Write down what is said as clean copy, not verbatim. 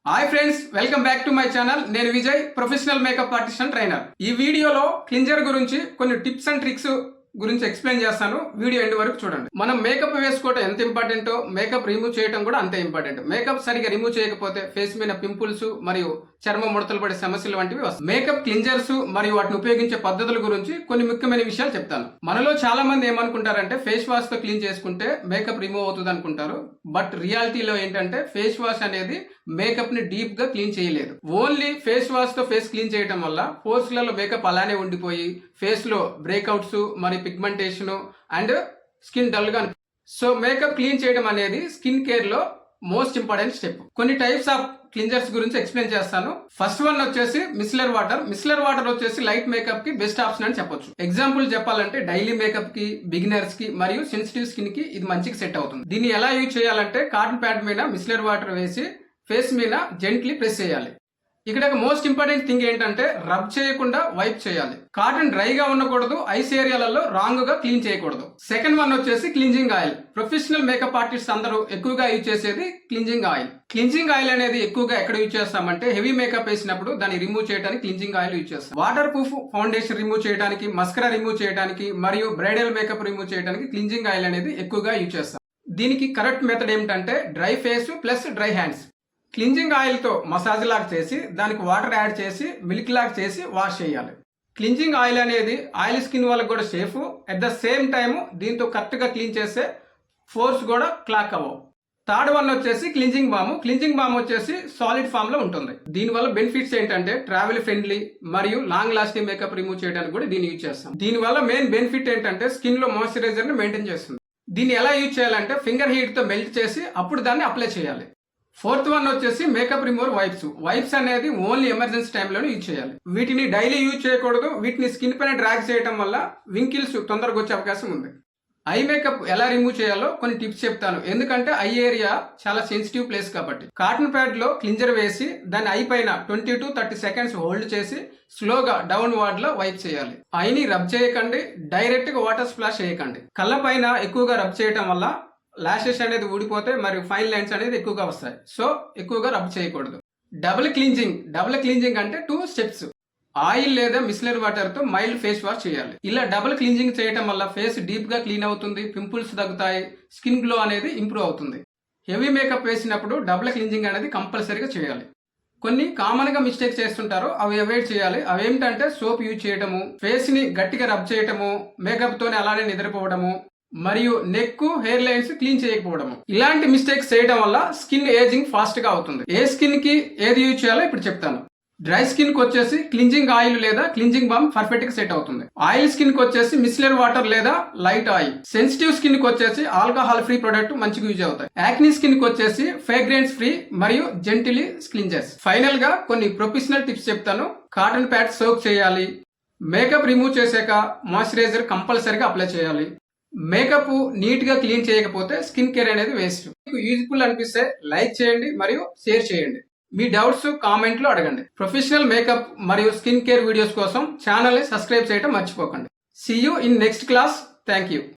Hi friends, welcome back to my channel. నేను Vijay, professional makeup artist and trainer. ఈ వీడియోలో cleanser గురించి కొన్ని టిప్స్ అండ్ ట్రిక్స్ గురించి ఎక్స్ప్లెయిన్ చేస్తాను. వీడియో ఎండ్ వరకు చూడండి. మనం మేకప్ వేసుకోవడం ఎంత ఇంపార్టెంటో మేకప్ రిమూవ్ చేయడం కూడా అంతే ఇంపార్టెంట్. మేకప్ సరిగా రిమూవ్ చేయకపోతే ఫేస్ మీద పింపుల్స్ మరియు చర్మ ముడతలు పడే సమస్యలు వంటివి వస్తాయి. మేకప్ క్లింజర్స్ మరియు వాటిని ఉపయోగించే పద్ధతుల గురించి కొన్ని ముఖ్యమైన విషయాలు చెప్తాను. మనలో చాలా మంది ఏమనుకుంటారంటే ఫేస్ వాష్ తో క్లీన్ చేసుకుంటే మేకప్ రిమూవ్ అవుతుంది అనుకుంటారు. బట్ రియాలిటీలో ఏంటంటే ఫేస్ వాష్ అనేది మేకప్ ని డీప్ గా క్లీన్ చేయలేదు. ఓన్లీ ఫేస్ వాష్ తో ఫేస్ క్లీన్ చేయడం వల్ల పోర్స్ లలో మేకప్ అలానే ఉండిపోయి ఫేస్ లో బ్రేక్అవుట్స్ మరియు పిగ్మెంటేషన్ అండ్ స్కిన్ డల్ గా. సో మేకప్ క్లీన్ చేయడం అనేది స్కిన్ కేర్ లో మోస్ట్ ఇంపార్టెంట్ స్టెప్. కొన్ని టైప్స్ ఆఫ్ క్లింజర్స్ గురించి ఎక్స్ప్లెయిన్ చేస్తాను. ఫస్ట్ వన్ వచ్చేసి మిసిలర్ వాటర్. మిసిలర్ వాటర్ వచ్చేసి లైట్ మేకప్ కి బెస్ట్ ఆప్షన్ అని చెప్పొచ్చు. ఎగ్జాంపుల్ చెప్పాలంటే డైలీ మేకప్ కి, బిగినర్స్ కి మరియు సెన్సిటివ్ స్కిన్ కి ఇది మంచిగా సెట్ అవుతుంది. దీన్ని ఎలా యూజ్ చేయాలంటే కాటన్ ప్యాడ్ మీద మిసిలర్ వాటర్ వేసి ఫేస్ మీద జెంట్లీ ప్రెస్ చేయాలి. ఇక్కడ మోస్ట్ ఇంపార్టెంట్ థింగ్ ఏంటంటే రబ్ చేయకుండా వైప్ చేయాలి. కాటన్ డ్రైగా ఉండకూడదు, ఐస్ ఏరియాలలో రాంగ్ గా క్లీన్ చేయకూడదు. సెకండ్ వన్ వచ్చేసి క్లింజింగ్ ఆయిల్. ప్రొఫెషనల్ మేకప్ ఆర్టిస్ట్ అందరూ ఎక్కువగా యూజ్ చేసేది క్లింజింగ్ ఆయిల్. క్లింజింగ్ ఆయిల్ అనేది ఎక్కువగా ఎక్కడ యూజ్ చేస్తామంటే హెవీ మేకప్ వేసినప్పుడు దాన్ని రిమూవ్ చేయడానికి క్లింజింగ్ ఆయిల్ యూజ్ చేస్తాం. వాటర్ ప్రూఫ్ ఫౌండేషన్ రిమూవ్ చేయడానికి, మస్కరా రిమూవ్ చేయడానికి మరియు బ్రైడల్ మేకప్ రిమూవ్ చేయడానికి క్లింజింగ్ ఆయిల్ అనేది ఎక్కువగా యూజ్ చేస్తాం. దీనికి కరెక్ట్ మెథడ్ ఏమిటంటే dry face plus dry hands. Cleansing oil తో మసాజ్ లాగా చేసి దానికి వాటర్ యాడ్ చేసి మిల్క్ లాగా చేసి వాష్ చేయాలి. క్లింజింగ్ ఆయిల్ అనేది ఆయిల్ స్కిన్ వాళ్ళకి కూడా safe. At the same time దీంతో కరెక్ట్ గా క్లీన్ చేస్తే ఫోర్స్ కూడా క్లాక్ అవ్వవు. థర్డ్ వన్ వచ్చేసి క్లింజింగ్ బామ్. క్లింజింగ్ బామ్ వచ్చేసి సాలిడ్ ఫామ్ లో ఉంటుంది. దీనివల్ల బెనిఫిట్స్ ఏంటంటే ట్రావెల్ ఫ్రెండ్లీ మరియు లాంగ్ లాస్టింగ్ మేకప్ రిమూవ్ చేయడానికి కూడా దీన్ని యూజ్ చేస్తాం. దీనివల్ల మెయిన్ బెనిఫిట్ ఏంటంటే స్కిన్ లో మాయిశ్చరైజర్ ని మెయింటైన్ చేస్తుంది. దీన్ని ఎలా యూజ్ చేయాలంటే ఫింగర్ హీట్ తో మెల్ట్ చేసి అప్పుడు దాన్ని అప్లై చేయాలి. ఫోర్త్ వన్ వచ్చేసి మేకప్ రిమూవర్ వైప్స్. వైప్స్ అనేది ఓన్లీ ఎమర్జెన్సీ టైంలోనే యూజ్ చేయాలి. వీటిని డైలీ యూజ్ చేయకూడదు. వీటిని స్కిన్ పైన డ్రాగ్ చేయడం వల్ల వింకిల్స్ తొందరగా వచ్చే అవకాశం ఉంది. ఐ మేకప్ ఎలా రిమూవ్ చేయాలో కొన్ని టిప్స్ చెప్తాను. ఎందుకంటే ఐ ఏరియా చాలా సెన్సిటివ్ ప్లేస్ కాబట్టి. కాటన్ ప్యాడ్ లో క్లింజర్ వేసి దాని ఐ పైన 20 to 30 సెకండ్స్ హోల్డ్ చేసి స్లోగా డౌన్ వార్డ్ లో వైప్ చేయాలి. ఐని రబ్ చేయకండి, డైరెక్ట్ గా వాటర్ స్ప్లాష్ చేయకండి. కళ్ళ పైన ఎక్కువగా రబ్ చేయడం వల్ల లాషెస్ అనేది ఊడిపోతే మరియు ఫైన్ లైన్స్ అనేది ఎక్కువగా వస్తాయి. సో ఎక్కువగా రబ్ చేయకూడదు. డబుల్ క్లీన్జింగ్ అంటే 2 స్టెప్స్. ఆయిల్ లేదా మిసిలర్ వాటర్ తో మైల్డ్ ఫేస్ వాష్ చేయాలి. ఇలా డబుల్ క్లీన్జింగ్ చేయడం వల్ల ఫేస్ డీప్ గా క్లీన్ అవుతుంది, పింపుల్స్ తగ్గుతాయి, స్కిన్ గ్లో అనేది ఇంప్రూవ్ అవుతుంది. హెవీ మేకప్ వేసినప్పుడు డబుల్ క్లీన్జింగ్ అనేది కంపల్సరీగా చేయాలి. కొన్ని కామన్ గా మిస్టేక్ చేస్తుంటారు, అవి అవాయిడ్ చేయాలి. అవి ఏమిటంటే సోప్ యూజ్ చేయటము, ఫేస్ ని గట్టిగా రబ్ చేయటము, మేకప్ తోనే అలానే నిద్రపోవడము మరియు నెక్, హెయిర్ లైన్స్ క్లీన్ చేయకపోవడము. ఇలాంటి మిస్టేక్స్ చేయడం వల్ల స్కిన్ ఏజింగ్ ఫాస్ట్ గా అవుతుంది. ఏ స్కిన్ కి ఏది యూజ్ చేయాలో ఇప్పుడు చెప్తాను. డ్రై స్కిన్ కి వచ్చేసి క్లింజింగ్ ఆయిల్ లేదా క్లింజింగ్ బామ్ పర్ఫెక్ట్ గా సెట్ అవుతుంది. ఆయిల్ స్కిన్ కి వచ్చేసి మిసిలర్ వాటర్ లేదా లైట్ ఆయిల్. సెన్సిటివ్ స్కిన్ కి వచ్చేసి ఆల్కహాల్ ఫ్రీ ప్రొడక్ట్ మంచిగా యూజ్ అవుతాయి. యాక్నీ స్కిన్ కి వచ్చేసి ఫ్రేగ్రెన్స్ ఫ్రీ మరియు జెంటిలీ క్లింజర్స్. ఫైనల్ గా కొన్ని ప్రొఫెషనల్ టిప్స్ చెప్తాను. కాటన్ ప్యాడ్ సోక్ చేయాలి. మేకప్ రిమూవ్ చేశాక మాయిశ్చరైజర్ కంపల్సరీగా అప్లై చేయాలి. మేకప్ నీట్ గా క్లీన్ చేయకపోతే స్కిన్ కేర్ అనేది వేస్ట్. మీకు యూజ్ఫుల్ అనిపిస్తే లైక్ చేయండి మరియు షేర్ చేయండి. మీ డౌట్స్ కామెంట్ లో అడగండి. ప్రొఫెషనల్ మేకప్ మరియు స్కిన్ కేర్ వీడియోస్ కోసం ఛానల్ ని సబ్స్క్రైబ్ చేయడం మర్చిపోకండి. See you in next class. Thank you.